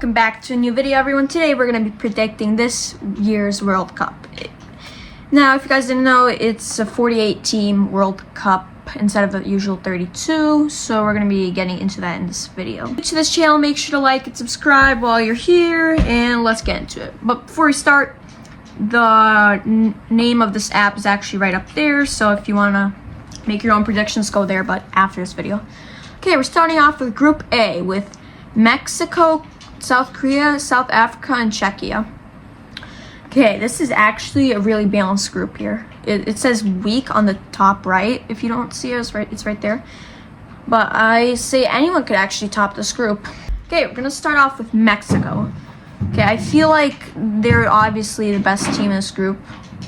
Welcome back to a new video, everyone. Today we're going to be predicting this year's World Cup. Now, if you guys didn't know, it's a 48-team World Cup instead of the usual 32, so we're going to be getting into that in this video. To this channel, make sure to like and subscribe while you're here, and let's get into it. But before we start, the name of this app is actually right up there, so if you want to make your own predictions, go there, but after this video. Okay, we're starting off with Group A with Mexico, South Korea, South Africa, and Czechia. Okay, this is actually a really balanced group here. It says weak on the top right. If you don't see it, it's right there. But I say anyone could actually top this group. Okay, we're gonna start off with Mexico. Okay, I feel like they're obviously the best team in this group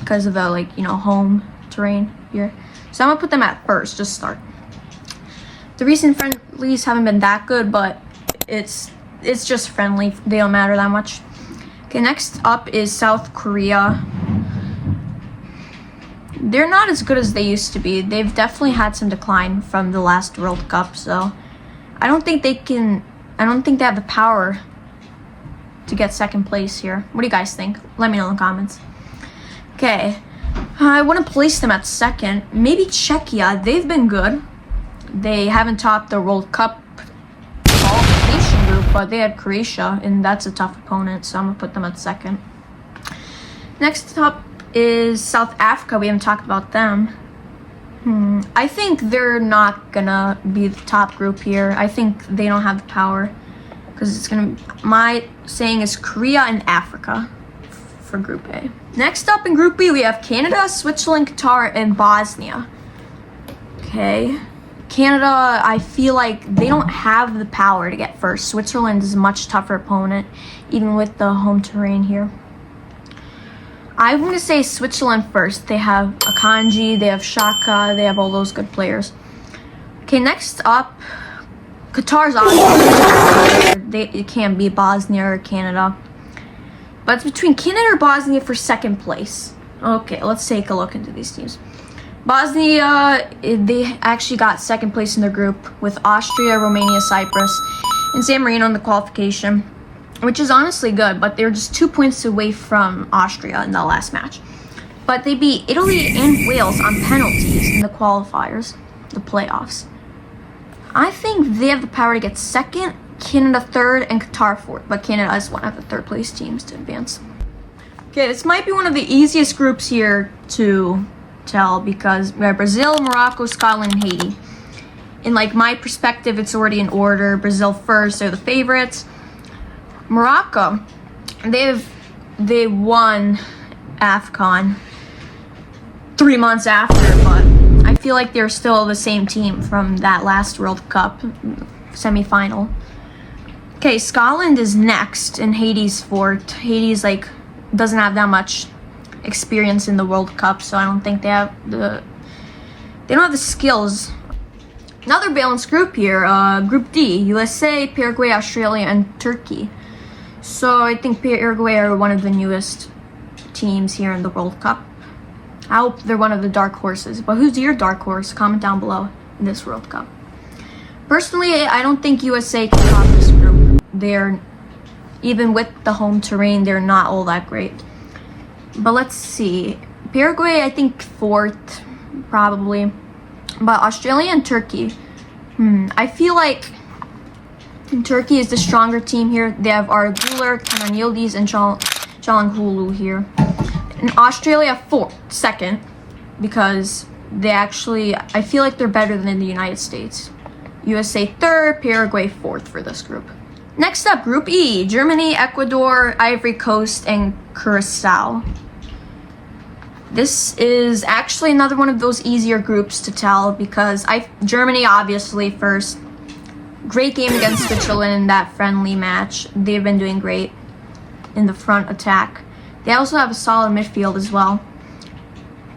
because of the home terrain here. So I'm gonna put them at first, just start. The recent friendlies haven't been that good, but it's just friendly. They don't matter that much. Okay, next up is South Korea. They're not as good as they used to be. They've definitely had some decline from the last World Cup, so I don't think they have the power to get second place here. What do you guys think? Let me know in the comments. Okay, I want to place them at second. Maybe Czechia. They've been good. They haven't topped the World Cup qualification group, but they had Croatia, and that's a tough opponent, so I'm gonna put them at second. Next up is South Africa. We haven't talked about them. I think they're not gonna be the top group here. I think they don't have the power because my saying is Korea and Africa for Group A. Next up in Group B, we have Canada, Switzerland, Qatar, and Bosnia. Okay. Canada, I feel like they don't have the power to get first. Switzerland is a much tougher opponent, even with the home terrain here. I'm going to say Switzerland first. They have Akanji, they have Shaka, they have all those good players. Okay, next up, Qatar's obviously. It can't be Bosnia or Canada. But it's between Canada or Bosnia for second place. Okay, let's take a look into these teams. Bosnia, they actually got second place in their group with Austria, Romania, Cyprus, and San Marino in the qualification, which is honestly good, but they were just 2 points away from Austria in the last match. But they beat Italy and Wales on penalties in the qualifiers, the playoffs. I think they have the power to get second, Canada third, and Qatar fourth, but Canada is one of the third place teams to advance. Okay, this might be one of the easiest groups here to tell because we have Brazil, Morocco, Scotland, and Haiti. In my perspective, it's already in order. Brazil first, they're the favorites. Morocco, they won AFCON 3 months after, but I feel like they're still the same team from that last World Cup semi-final. Okay, Scotland is next and Haiti's fourth. Haiti's doesn't have that much experience in the World Cup, so I don't think they don't have the skills. Another balanced group here, Group D, USA, Paraguay, Australia, and Turkey. So I think Paraguay are one of the newest teams here in the World Cup. I hope they're one of the dark horses, but who's your dark horse? Comment down below in this World Cup. Personally, I don't think USA can top this group. Even with the home terrain, they're not all that great. But let's see. Paraguay, I think fourth, probably. But Australia and Turkey. I feel like Turkey is the stronger team here. They have Arguler, Kenan Yildiz, and Çalhanoğlu here. And Australia second, because I feel like they're better than in the United States. USA third, Paraguay fourth for this group. Next up, Group E, Germany, Ecuador, Ivory Coast, and Curacao. This is actually another one of those easier groups to tell because Germany obviously first. Great game against Switzerland in that friendly match. They've been doing great in the front attack. They also have a solid midfield as well.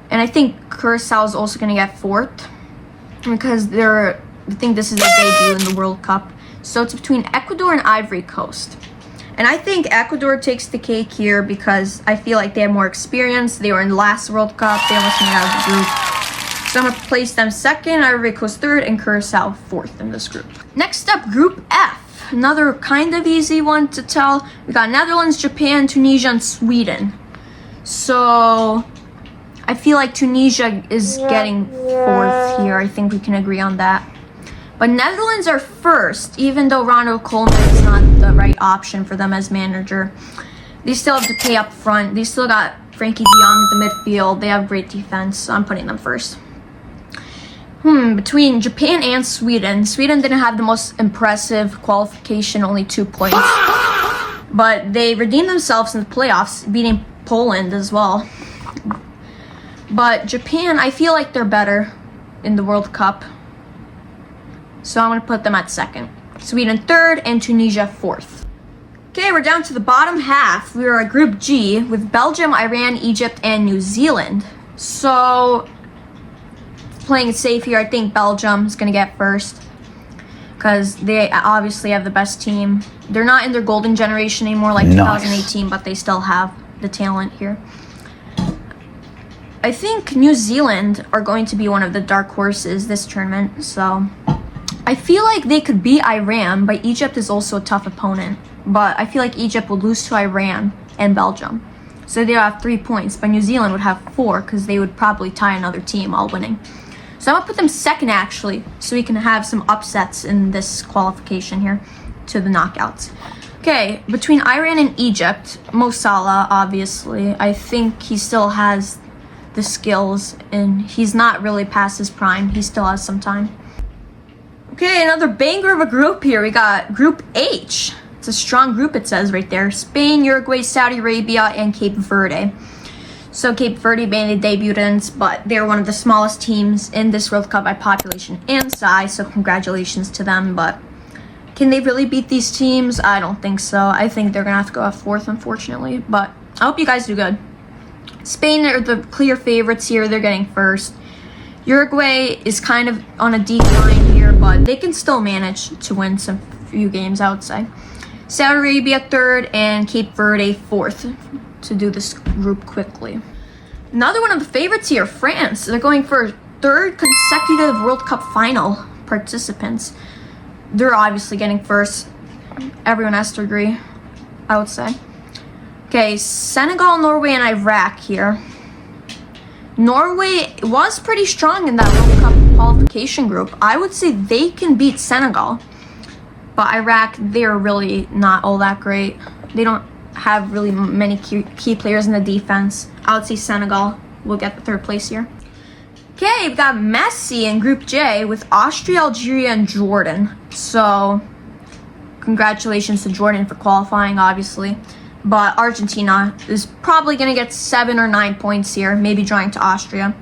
And I think Curacao is also going to get fourth because I think this is their debut in the World Cup. So it's between Ecuador and Ivory Coast. And I think Ecuador takes the cake here because I feel like they have more experience. They were in the last World Cup. They almost made it out of the group. So I'm going to place them second, Ivory Coast third, and Curacao fourth in this group. Next up, Group F. another kind of easy one to tell. We got Netherlands, Japan, Tunisia, and Sweden. So I feel like Tunisia is getting fourth here. I think we can agree on that. But Netherlands are first, even though Ronald Koeman is not the right option for them as manager. They still have to pay up front. They still got Frankie de Jong at the midfield. They have great defense, so I'm putting them first. Between Japan and Sweden. Sweden didn't have the most impressive qualification, only 2 points. But they redeemed themselves in the playoffs, beating Poland as well. But Japan, I feel like they're better in the World Cup. So I'm going to put them at second. Sweden third and Tunisia fourth. Okay, we're down to the bottom half. We are at Group G with Belgium, Iran, Egypt, and New Zealand. So, playing it safe here, I think Belgium is going to get first. Because they obviously have the best team. They're not in their golden generation anymore like 2018, but they still have the talent here. I think New Zealand are going to be one of the dark horses this tournament. So, I feel like they could beat Iran, but Egypt is also a tough opponent. But I feel like Egypt would lose to Iran and Belgium. So they'll have 3 points, but New Zealand would have 4 because they would probably tie another team all winning. So I'm going to put them second, actually, so we can have some upsets in this qualification here to the knockouts. Okay, between Iran and Egypt, Mo Salah, obviously. I think he still has the skills, and he's not really past his prime. He still has some time. Okay, another banger of a group here. We got Group H. It's a strong group, it says right there. Spain, Uruguay, Saudi Arabia, and Cape Verde. So Cape Verde being the debutants, but they're one of the smallest teams in this World Cup by population and size, so congratulations to them. But can they really beat these teams? I don't think so. I think they're going to have to go off fourth, unfortunately. But I hope you guys do good. Spain are the clear favorites here. They're getting first. Uruguay is kind of on a decline here, but they can still manage to win some few games, I would say. Saudi Arabia third and Cape Verde fourth to do this group quickly. Another one of the favorites here, France. They're going for third consecutive World Cup final participants. They're obviously getting first. Everyone has to agree, I would say. Okay, Senegal, Norway, and Iraq here. Norway was pretty strong in that World Cup qualification group. I would say they can beat Senegal. But Iraq, they're really not all that great. They don't have really many key players in the defense. I would say Senegal will get the third place here. Okay, we've got Messi in Group J with Austria, Algeria, and Jordan. So, congratulations to Jordan for qualifying, obviously. But Argentina is probably going to get 7 or 9 points here, maybe drawing to Austria.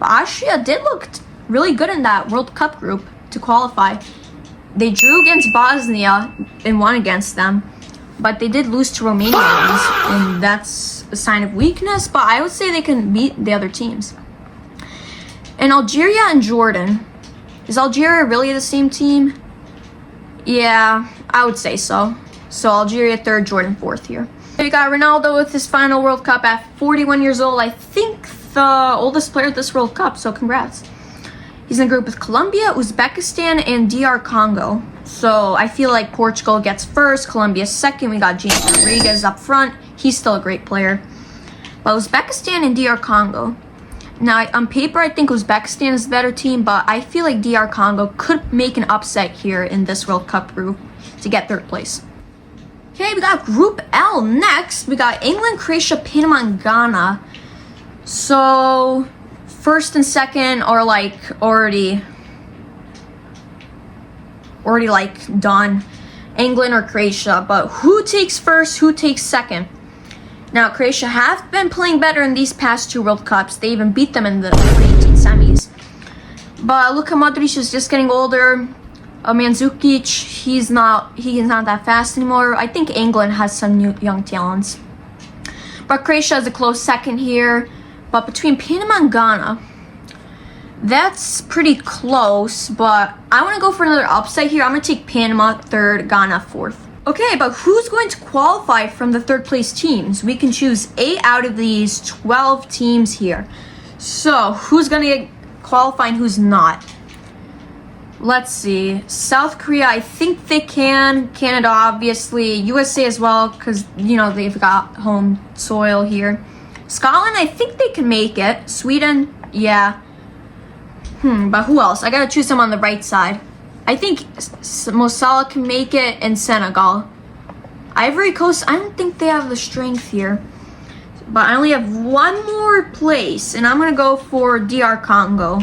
But Austria did look really good in that World Cup group to qualify. They drew against Bosnia and won against them. But they did lose to Romania once, and that's a sign of weakness. But I would say they can beat the other teams. And Algeria and Jordan. Is Algeria really the same team? Yeah, I would say so. So Algeria third, Jordan fourth here. We got Ronaldo with his final World Cup at 41 years old. I think the oldest player at this World Cup, so congrats. He's in a group with Colombia, Uzbekistan, and DR Congo. So I feel like Portugal gets first, Colombia second. We got James Rodriguez up front. He's still a great player. But Uzbekistan and DR Congo. Now, on paper, I think Uzbekistan is the better team, but I feel like DR Congo could make an upset here in this World Cup group to get third place. Okay, we got Group L next. We got England, Croatia, Panama, and Ghana. So, first and second are like already like done. England or Croatia, but who takes first, who takes second? Now, Croatia have been playing better in these past 2 World Cups. They even beat them in the 2018 semis. But Luka Modric is just getting older. Mandzukic, he's not that fast anymore. I think England has some new young talents. But Croatia is a close second here. But between Panama and Ghana, that's pretty close. But I want to go for another upset here. I'm going to take Panama third, Ghana fourth. Okay, but who's going to qualify from the third place teams? We can choose 8 out of these 12 teams here. So, who's going to qualify and who's not? Let's see. South Korea, I think they can. Canada, obviously. USA as well, because, you know, they've got home soil here. Scotland, I think they can make it. Sweden, yeah. But who else? I gotta choose them on the right side. I think Mo Salah can make it, and Senegal. Ivory Coast, I don't think they have the strength here. But I only have one more place, and I'm gonna go for DR Congo.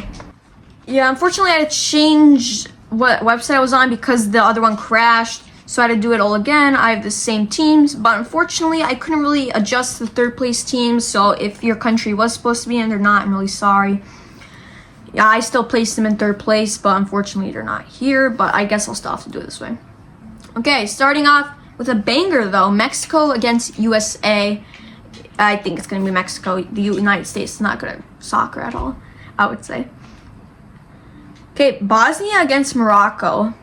Yeah, unfortunately I had to change what website I was on because the other one crashed. So I had to do it all again. I have the same teams, but unfortunately I couldn't really adjust the third place teams. So if your country was supposed to be in, they're not. I'm really sorry. Yeah, I still placed them in third place, but unfortunately they're not here. But I guess I'll still have to do it this way. Okay, starting off with a banger though. Mexico against USA. I think it's going to be Mexico. The United States is not good at soccer at all, I would say. Okay, Bosnia against Morocco.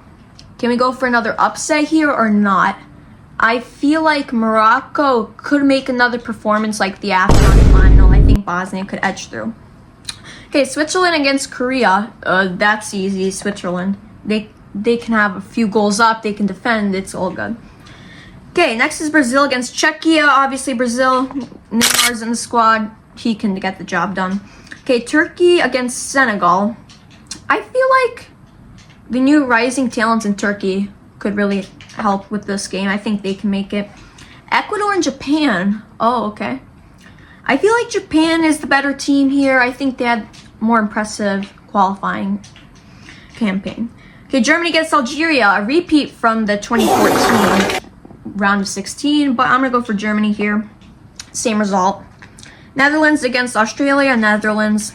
Can we go for another upset here or not? I feel like Morocco could make another performance like the AFCON final. I think Bosnia could edge through. Okay, Switzerland against Korea. That's easy. Switzerland. They can have a few goals up. They can defend. It's all good. Okay, next is Brazil against Czechia. Obviously, Brazil. Neymar's in the squad. He can get the job done. Okay, Turkey against Senegal. I feel like the new rising talents in Turkey could really help with this game. I think they can make it. Ecuador and Japan. Oh, okay. I feel like Japan is the better team here. I think they had more impressive qualifying campaign. Okay, Germany against Algeria. A repeat from the 2014 round of 16, but I'm going to go for Germany here. Same result. Netherlands against Australia. Netherlands.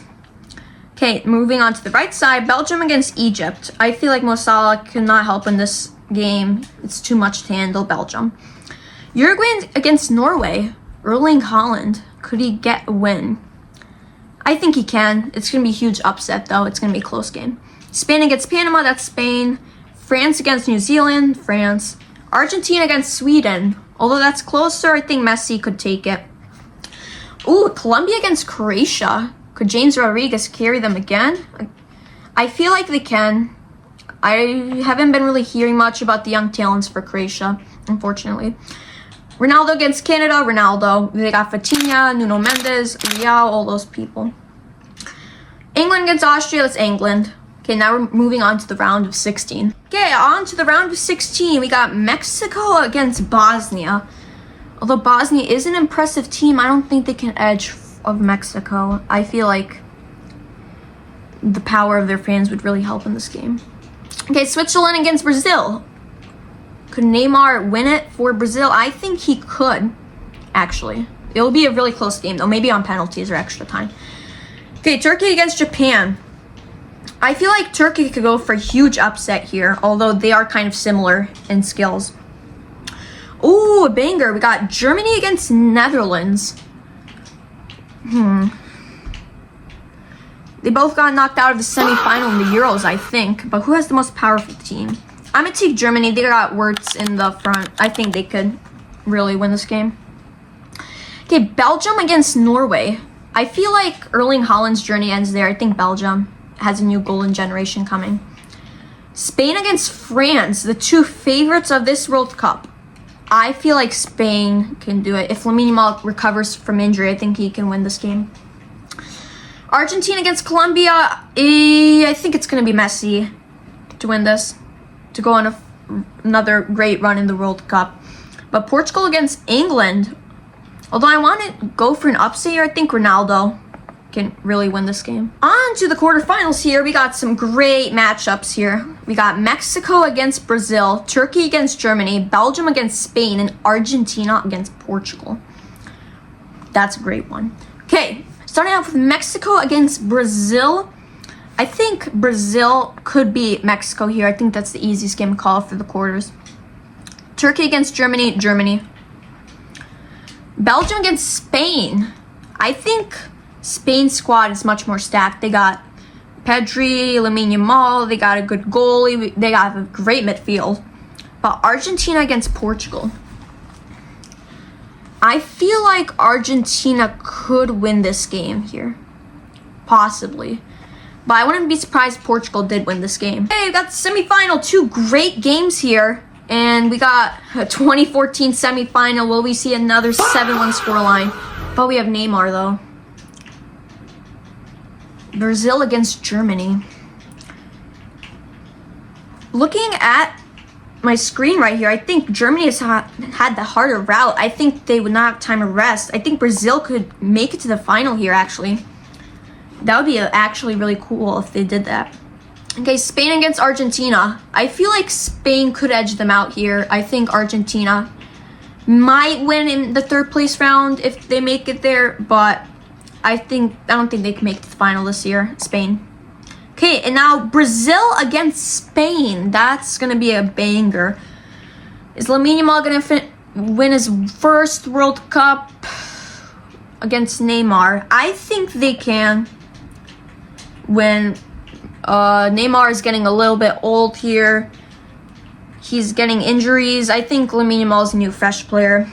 Okay, moving on to the right side, Belgium against Egypt. I feel like Mo Salah cannot help in this game. It's too much to handle, Belgium. Uruguay against Norway. Erling Haaland. Could he get a win? I think he can. It's going to be a huge upset, though. It's going to be a close game. Spain against Panama. That's Spain. France against New Zealand. France. Argentina against Sweden. Although that's closer, I think Messi could take it. Ooh, Colombia against Croatia. Could James Rodriguez carry them again? I feel like they can. I haven't been really hearing much about the young talents for Croatia, unfortunately. Ronaldo against Canada. Ronaldo. They got Vitinha, Nuno Mendes, Leao, all those people. England against Austria. That's England. Okay, now we're moving on to the round of 16. Okay, on to the round of 16. We got Mexico against Bosnia. Although Bosnia is an impressive team, I don't think they can edge of Mexico. I feel like the power of their fans would really help in this game. Okay, Switzerland against Brazil. Could Neymar win it for Brazil? I think he could, actually. It'll be a really close game, though. Maybe on penalties or extra time. Okay, Turkey against Japan. I feel like Turkey could go for a huge upset here, although they are kind of similar in skills. Ooh, a banger. We got Germany against Netherlands. They both got knocked out of the semi-final in the Euros, I think. But who has the most powerful team? I'm going to take Germany. They got Wirtz in the front. I think they could really win this game. Okay, Belgium against Norway. I feel like Erling Haaland's journey ends there. I think Belgium has a new golden generation coming. Spain against France, the two favorites of this World Cup. I feel like Spain can do it. If Lamine Yamal recovers from injury, I think he can win this game. Argentina against Colombia. I think it's going to be Messi to win this, to go on another great run in the World Cup. But Portugal against England. Although I want to go for an upset here, I think Ronaldo can really win this game. On to the quarterfinals here. We got some great matchups here. We got Mexico against Brazil, Turkey against Germany, Belgium against Spain, and Argentina against Portugal. That's a great one. Okay, starting off with Mexico against Brazil. I think Brazil could beat Mexico here. I think that's the easiest game to call for the quarters. Turkey against Germany, Germany. Belgium against Spain. I think Spain's squad is much more stacked. They got Pedri, Lamine Yamal, they got a good goalie, they got a great midfield. But Argentina against Portugal. I feel like Argentina could win this game here. Possibly. But I wouldn't be surprised if Portugal did win this game. Hey, we got the semifinal. 2 great games here. And we got a 2014 semifinal. Will we see another 7-1 scoreline? But we have Neymar, though. Brazil against Germany. Looking at my screen right here, I think Germany has had the harder route. I think they would not have time to rest. I think Brazil could make it to the final here, actually. That would be actually really cool if they did that. Okay, Spain against Argentina. I feel like Spain could edge them out here. I think Argentina might win in the 3rd place round if they make it there, but I don't think they can make it to the final this year. Spain. Okay, and now Brazil against Spain. That's gonna be a banger. Is Lamine Yamal gonna win his first World Cup against Neymar? I think they can. When Neymar is getting a little bit old here, he's getting injuries. I think Lamine Yamal is a new fresh player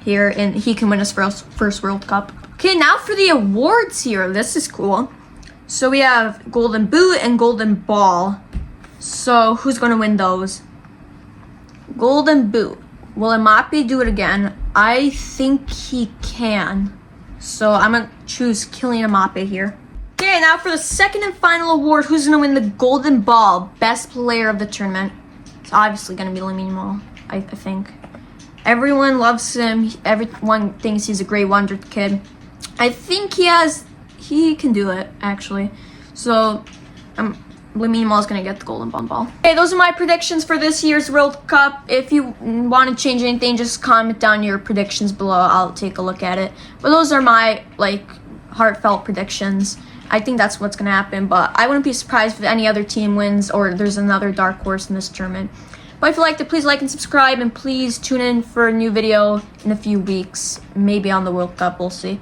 here, and he can win his first World Cup. Okay, now for the awards here. This is cool. So we have Golden Boot and Golden Ball. So who's going to win those? Golden Boot. Will Mbappe do it again? I think he can. So I'm going to choose Kylian Mbappe here. Okay, now for the second and final award, who's going to win the Golden Ball? Best player of the tournament. It's obviously going to be Lamine Yamal, I think. Everyone loves him. Everyone thinks he's a great wonder kid. I think he can do it, actually. So, Lamine Yamal is going to get the Golden Ball. Okay, those are my predictions for this year's World Cup. If you want to change anything, just comment down your predictions below. I'll take a look at it. But those are my, heartfelt predictions. I think that's what's going to happen. But I wouldn't be surprised if any other team wins or there's another dark horse in this tournament. But if you liked it, please like and subscribe. And please tune in for a new video in a few weeks. Maybe on the World Cup. We'll see.